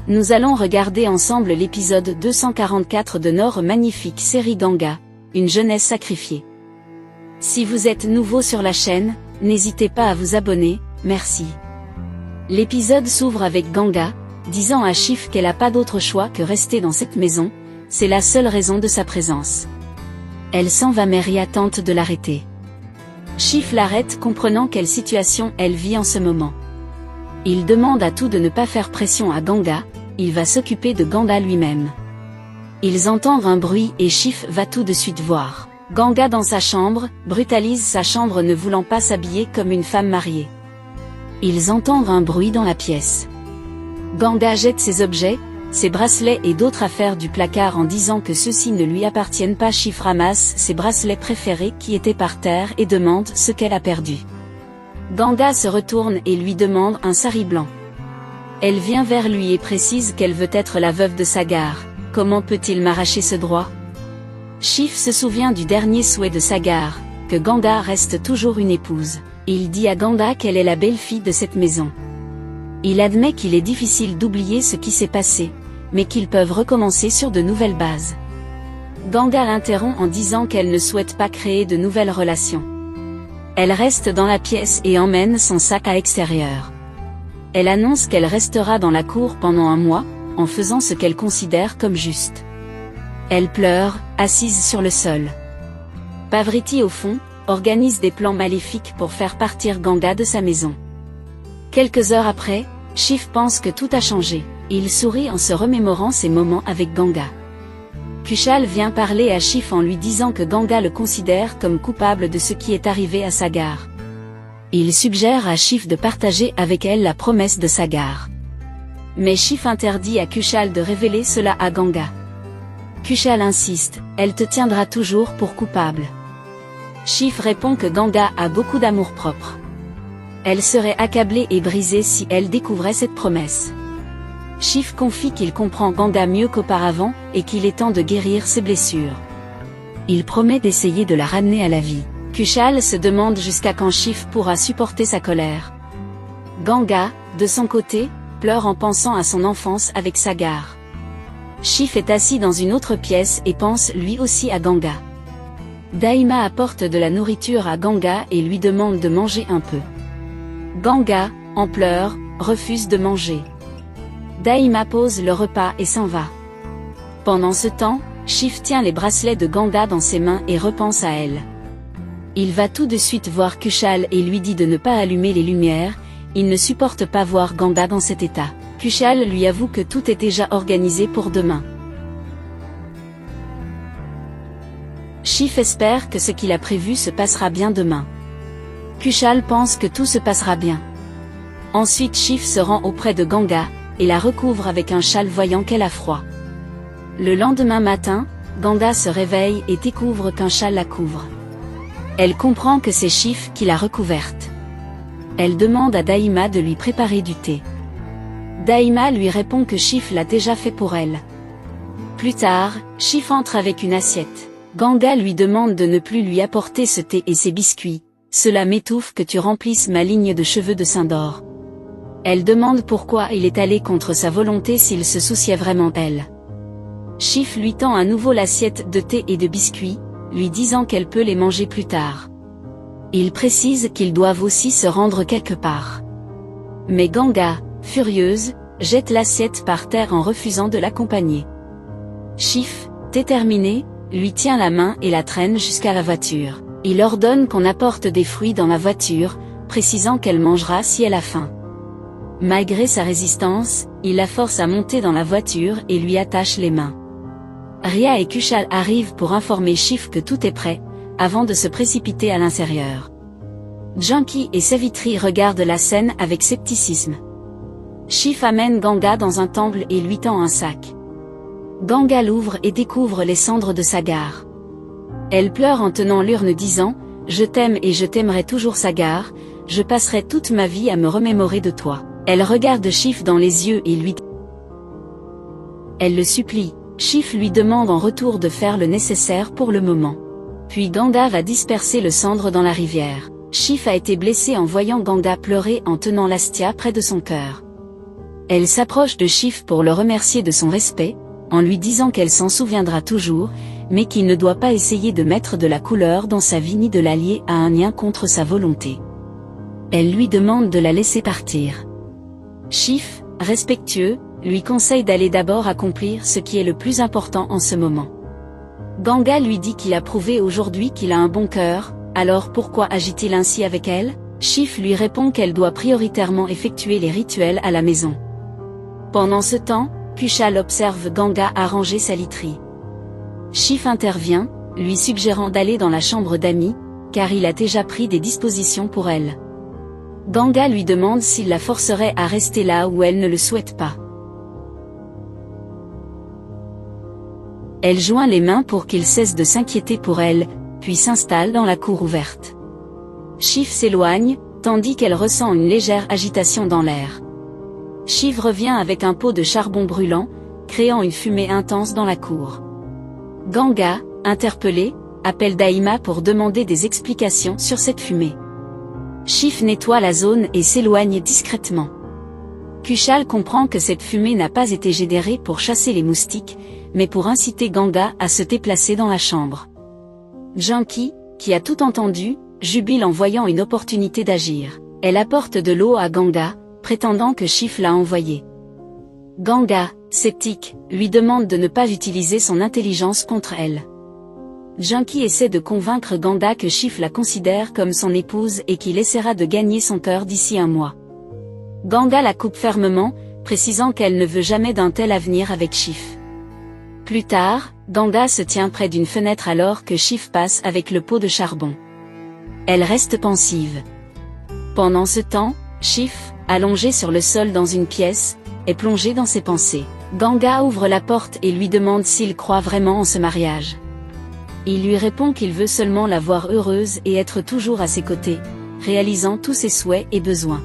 Nous allons regarder ensemble l'épisode 244 de notre magnifique série Ganga, une jeunesse sacrifiée. Si vous êtes nouveau sur la chaîne, n'hésitez pas à vous abonner, merci. L'épisode s'ouvre avec Ganga, disant à Shiv qu'elle n'a pas d'autre choix que rester dans cette maison, c'est la seule raison de sa présence. Elle s'en va mais Ria tente de l'arrêter. Shiv l'arrête comprenant quelle situation elle vit en ce moment. Il demande à tout de ne pas faire pression à Ganga, il va s'occuper de Ganga lui-même. Ils entendent un bruit et Shiv va tout de suite voir. Ganga dans sa chambre, brutalise sa chambre ne voulant pas s'habiller comme une femme mariée. Ils entendent un bruit dans la pièce. Ganga jette ses objets, ses bracelets et d'autres affaires du placard en disant que ceux-ci ne lui appartiennent pas. Shiv ramasse ses bracelets préférés qui étaient par terre et demande ce qu'elle a perdu. Ganga se retourne et lui demande un sari blanc. Elle vient vers lui et précise qu'elle veut être la veuve de Sagar. Comment peut-il m'arracher ce droit? Shiv se souvient du dernier souhait de Sagar, que Ganga reste toujours une épouse. Il dit à Ganga qu'elle est la belle-fille de cette maison. Il admet qu'il est difficile d'oublier ce qui s'est passé, mais qu'ils peuvent recommencer sur de nouvelles bases. Ganga l'interrompt en disant qu'elle ne souhaite pas créer de nouvelles relations. Elle reste dans la pièce et emmène son sac à l'extérieur. Elle annonce qu'elle restera dans la cour pendant un mois, en faisant ce qu'elle considère comme juste. Elle pleure, assise sur le sol. Pavriti au fond, organise des plans maléfiques pour faire partir Ganga de sa maison. Quelques heures après, Shiv pense que tout a changé. Il sourit en se remémorant ses moments avec Ganga. Kushal vient parler à Shiv en lui disant que Ganga le considère comme coupable de ce qui est arrivé à Sagar. Il suggère à Shiv de partager avec elle la promesse de Sagar. Mais Shiv interdit à Kushal de révéler cela à Ganga. Kushal insiste, elle te tiendra toujours pour coupable. Shiv répond que Ganga a beaucoup d'amour-propre. Elle serait accablée et brisée si elle découvrait cette promesse. Shiv confie qu'il comprend Ganga mieux qu'auparavant, et qu'il est temps de guérir ses blessures. Il promet d'essayer de la ramener à la vie. Kushal se demande jusqu'à quand Shiv pourra supporter sa colère. Ganga, de son côté, pleure en pensant à son enfance avec Sagar. Shiv est assis dans une autre pièce et pense lui aussi à Ganga. Daima apporte de la nourriture à Ganga et lui demande de manger un peu. Ganga, en pleurs, refuse de manger. Daima pose le repas et s'en va. Pendant ce temps, Shiv tient les bracelets de Ganga dans ses mains et repense à elle. Il va tout de suite voir Kushal et lui dit de ne pas allumer les lumières, il ne supporte pas voir Ganga dans cet état. Kushal lui avoue que tout est déjà organisé pour demain. Shiv espère que ce qu'il a prévu se passera bien demain. Kushal pense que tout se passera bien. Ensuite Shiv se rend auprès de Ganga, et la recouvre avec un châle voyant qu'elle a froid. Le lendemain matin, Ganga se réveille et découvre qu'un châle la couvre. Elle comprend que c'est Shiv qui l'a recouverte. Elle demande à Daima de lui préparer du thé. Daima lui répond que Shiv l'a déjà fait pour elle. Plus tard, Shiv entre avec une assiette. Ganga lui demande de ne plus lui apporter ce thé et ses biscuits. Cela m'étouffe que tu remplisses ma ligne de cheveux de Sindor. Elle demande pourquoi il est allé contre sa volonté s'il se souciait vraiment d'elle. Shiv lui tend à nouveau l'assiette de thé et de biscuits, lui disant qu'elle peut les manger plus tard. Il précise qu'ils doivent aussi se rendre quelque part. Mais Ganga, furieuse, jette l'assiette par terre en refusant de l'accompagner. Shiv, déterminé, lui tient la main et la traîne jusqu'à la voiture. Il ordonne qu'on apporte des fruits dans la voiture, précisant qu'elle mangera si elle a faim. Malgré sa résistance, il la force à monter dans la voiture et lui attache les mains. Ria et Kushal arrivent pour informer Shiv que tout est prêt, avant de se précipiter à l'intérieur. Janki et Savitri regardent la scène avec scepticisme. Shiv amène Ganga dans un temple et lui tend un sac. Ganga l'ouvre et découvre les cendres de Sagar. Elle pleure en tenant l'urne disant « Je t'aime et je t'aimerai toujours Sagar, je passerai toute ma vie à me remémorer de toi ». Elle regarde Shiv dans les yeux et lui Elle le supplie. Shiv lui demande en retour de faire le nécessaire pour le moment. Puis Ganga va disperser le cendre dans la rivière. Shiv a été blessé en voyant Ganga pleurer en tenant l'astia près de son cœur. Elle s'approche de Shiv pour le remercier de son respect, en lui disant qu'elle s'en souviendra toujours, mais qu'il ne doit pas essayer de mettre de la couleur dans sa vie ni de la lier à un lien contre sa volonté. Elle lui demande de la laisser partir. Shiv, respectueux, lui conseille d'aller d'abord accomplir ce qui est le plus important en ce moment. Ganga lui dit qu'il a prouvé aujourd'hui qu'il a un bon cœur, alors pourquoi agit-il ainsi avec elle? Shiv lui répond qu'elle doit prioritairement effectuer les rituels à la maison. Pendant ce temps, Kushal observe Ganga arranger sa literie. Shiv intervient, lui suggérant d'aller dans la chambre d'Ami, car il a déjà pris des dispositions pour elle. Ganga lui demande s'il la forcerait à rester là où elle ne le souhaite pas. Elle joint les mains pour qu'il cesse de s'inquiéter pour elle, puis s'installe dans la cour ouverte. Shiv s'éloigne, tandis qu'elle ressent une légère agitation dans l'air. Shiv revient avec un pot de charbon brûlant, créant une fumée intense dans la cour. Ganga, interpellé, appelle Daima pour demander des explications sur cette fumée. Shiv nettoie la zone et s'éloigne discrètement. Kushal comprend que cette fumée n'a pas été générée pour chasser les moustiques, mais pour inciter Ganga à se déplacer dans la chambre. Janki, qui a tout entendu, jubile en voyant une opportunité d'agir. Elle apporte de l'eau à Ganga, prétendant que Shiv l'a envoyée. Ganga, sceptique, lui demande de ne pas utiliser son intelligence contre elle. Janki essaie de convaincre Ganga que Shiv la considère comme son épouse et qu'il essaiera de gagner son cœur d'ici un mois. Ganga la coupe fermement, précisant qu'elle ne veut jamais d'un tel avenir avec Shiv. Plus tard, Ganga se tient près d'une fenêtre alors que Shiv passe avec le pot de charbon. Elle reste pensive. Pendant ce temps, Shiv, allongé sur le sol dans une pièce, est plongé dans ses pensées. Ganga ouvre la porte et lui demande s'il croit vraiment en ce mariage. Il lui répond qu'il veut seulement la voir heureuse et être toujours à ses côtés, réalisant tous ses souhaits et besoins.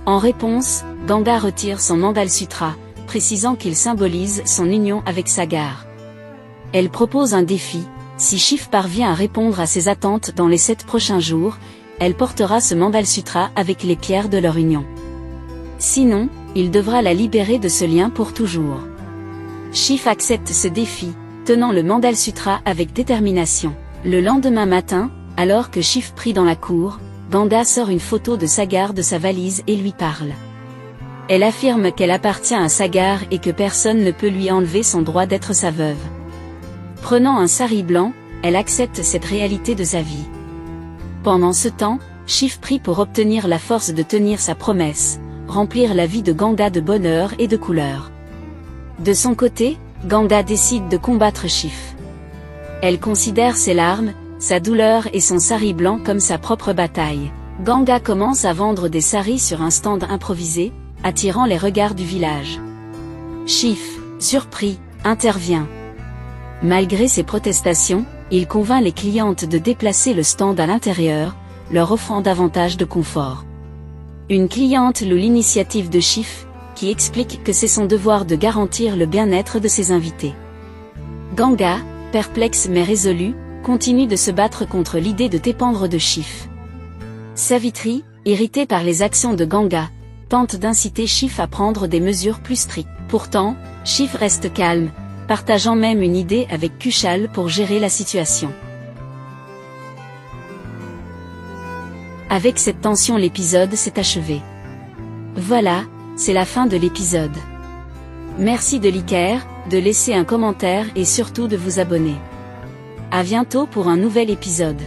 En réponse, Ganga retire son Mangalsutra, précisant qu'il symbolise son union avec Sagar. Elle propose un défi: si Shiv parvient à répondre à ses attentes dans les 7 prochains jours, elle portera ce Mangalsutra avec les pierres de leur union. Sinon, il devra la libérer de ce lien pour toujours. Shiv accepte ce défi, tenant le Mangalsutra avec détermination. Le lendemain matin, alors que Shiv prie dans la cour, Ganga sort une photo de Sagar de sa valise et lui parle. Elle affirme qu'elle appartient à Sagar et que personne ne peut lui enlever son droit d'être sa veuve. Prenant un sari blanc, elle accepte cette réalité de sa vie. Pendant ce temps, Shiv prie pour obtenir la force de tenir sa promesse, remplir la vie de Ganga de bonheur et de couleur. De son côté, Ganga décide de combattre Shiv. Elle considère ses larmes, sa douleur et son sari blanc comme sa propre bataille. Ganga commence à vendre des saris sur un stand improvisé, attirant les regards du village. Shiv, surpris, intervient. Malgré ses protestations, il convainc les clientes de déplacer le stand à l'intérieur, leur offrant davantage de confort. Une cliente loue l'initiative de Shiv, qui explique que c'est son devoir de garantir le bien-être de ses invités. Ganga, perplexe mais résolu, continue de se battre contre l'idée de dépendre de Shiv. Savitri, irritée par les actions de Ganga, tente d'inciter Shiv à prendre des mesures plus strictes. Pourtant, Shiv reste calme, partageant même une idée avec Kushal pour gérer la situation. Avec cette tension, l'épisode s'est achevé. Voilà, c'est la fin de l'épisode. Merci de liker, de laisser un commentaire et surtout de vous abonner. À bientôt pour un nouvel épisode.